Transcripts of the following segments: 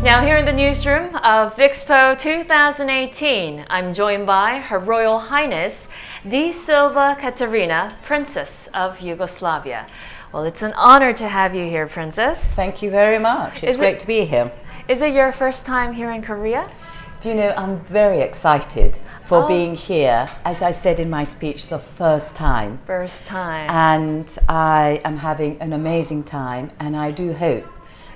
Now here in the newsroom of Expo 2018, I'm joined by Her Royal Highness Silva Katarina, Princess of Yugoslavia. Well, it's an honor to have you here, Princess. Thank you very much. It's great to be here. Is it your first time here in Korea? Do you know, I'm very excited for being here. As I said in my speech, the first time. First time. And I am having an amazing time, and I do hope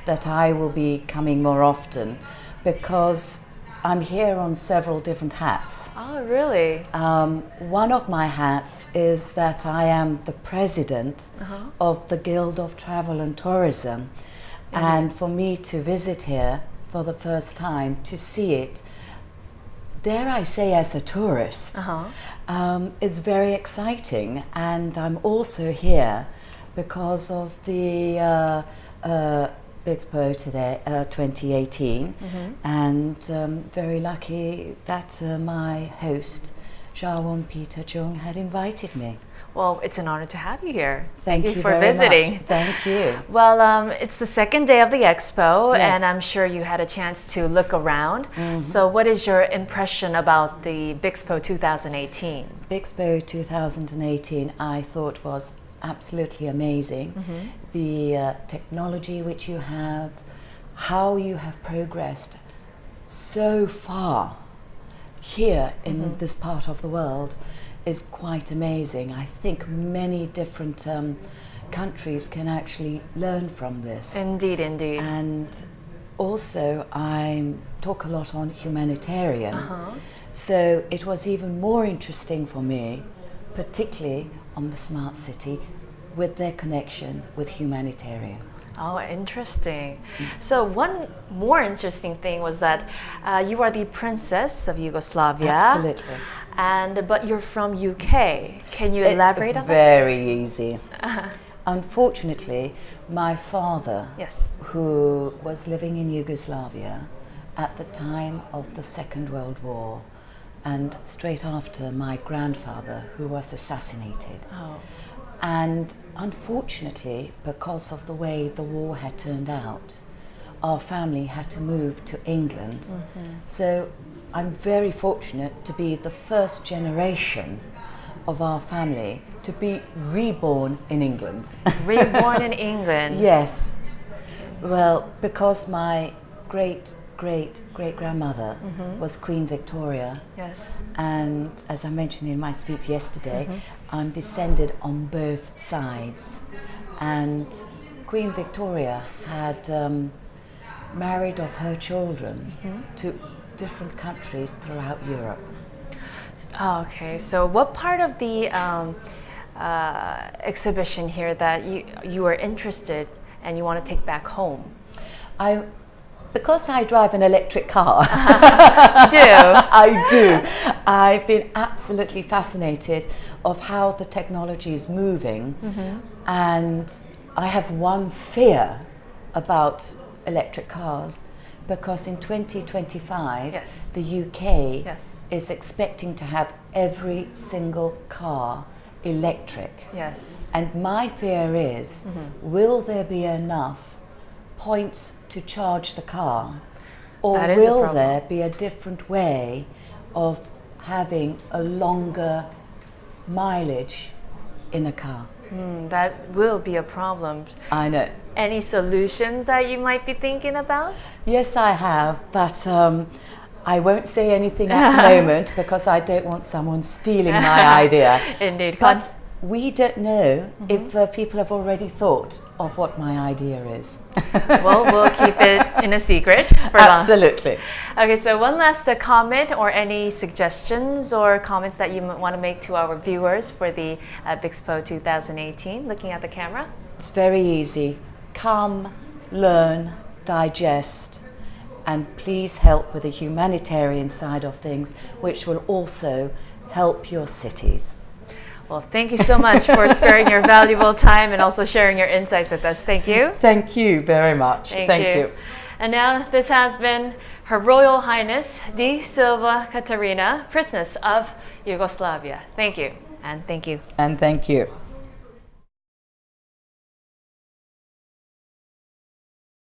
that I will be coming more often because I'm here on several different hats. Oh, really? One of my hats is that I am the president of the Guild of Travel and Tourism. And for me to visit here for the first time, to see it, dare I say as a tourist, is very exciting. And I'm also here because of the Expo today, 2018, and very lucky that my host, Jawon Peter Jung, had invited me. Well, it's an honor to have you here. Thank you for very visiting. Much. Thank you. Well, it's the second day of the Expo, Yes. and I'm sure you had a chance to look around. So what is your impression about the Bixpo 2018? Bixpo 2018 I thought was absolutely amazing. The technology which you have, how you have progressed so far here in this part of the world is quite amazing. I think many different countries can actually learn from this. Indeed, indeed. And also I talk a lot on humanitarian. So it was even more interesting for me, particularly on the smart city, with their connection with humanitarian. Oh, interesting. So one more interesting thing was that you are the Princess of Yugoslavia. Absolutely. But you're from UK. Can you elaborate on that? Very easy. Unfortunately, my father, who was living in Yugoslavia at the time of the Second World War, and straight after my grandfather, who was assassinated. And unfortunately, because of the way the war had turned out, our family had to move to England. So I'm very fortunate to be the first generation of our family to be reborn in England. Reborn in England? Yes. Well, because my great-great-great-grandmother was Queen Victoria. Yes. And as I mentioned in my speech yesterday, I'm descended on both sides. And Queen Victoria had married off her children to different countries throughout Europe. Oh, okay, so what part of the exhibition here that you are interested and you want to take back home? Because I drive an electric car. You do? I do. I've been absolutely fascinated of how the technology is moving, and I have one fear about electric cars, because in 2025 the UK is expecting to have every single car electric. And my fear is, will there be enough points to charge the car, or will there be a different way of having a longer mileage in a car? That will be a problem. I know. Any solutions that you might be thinking about? Yes, I have, but I won't say anything at the moment because I don't want someone stealing my idea. Indeed. But we don't know if people have already thought of what my idea is. Well, we'll keep it in a secret for Absolutely. long. Okay, so one last comment or any suggestions or comments that you want to make to our viewers for the Bixpo 2018, looking at the camera? It's very easy. Come, learn, digest, and please help with the humanitarian side of things, which will also help your cities. Well, thank you so much for sparing your valuable time and also sharing your insights with us. Thank you. Thank you very much. Thank you. And now this has been Her Royal Highness Silva Katarina, Princess of Yugoslavia. Thank you. And thank you. And thank you.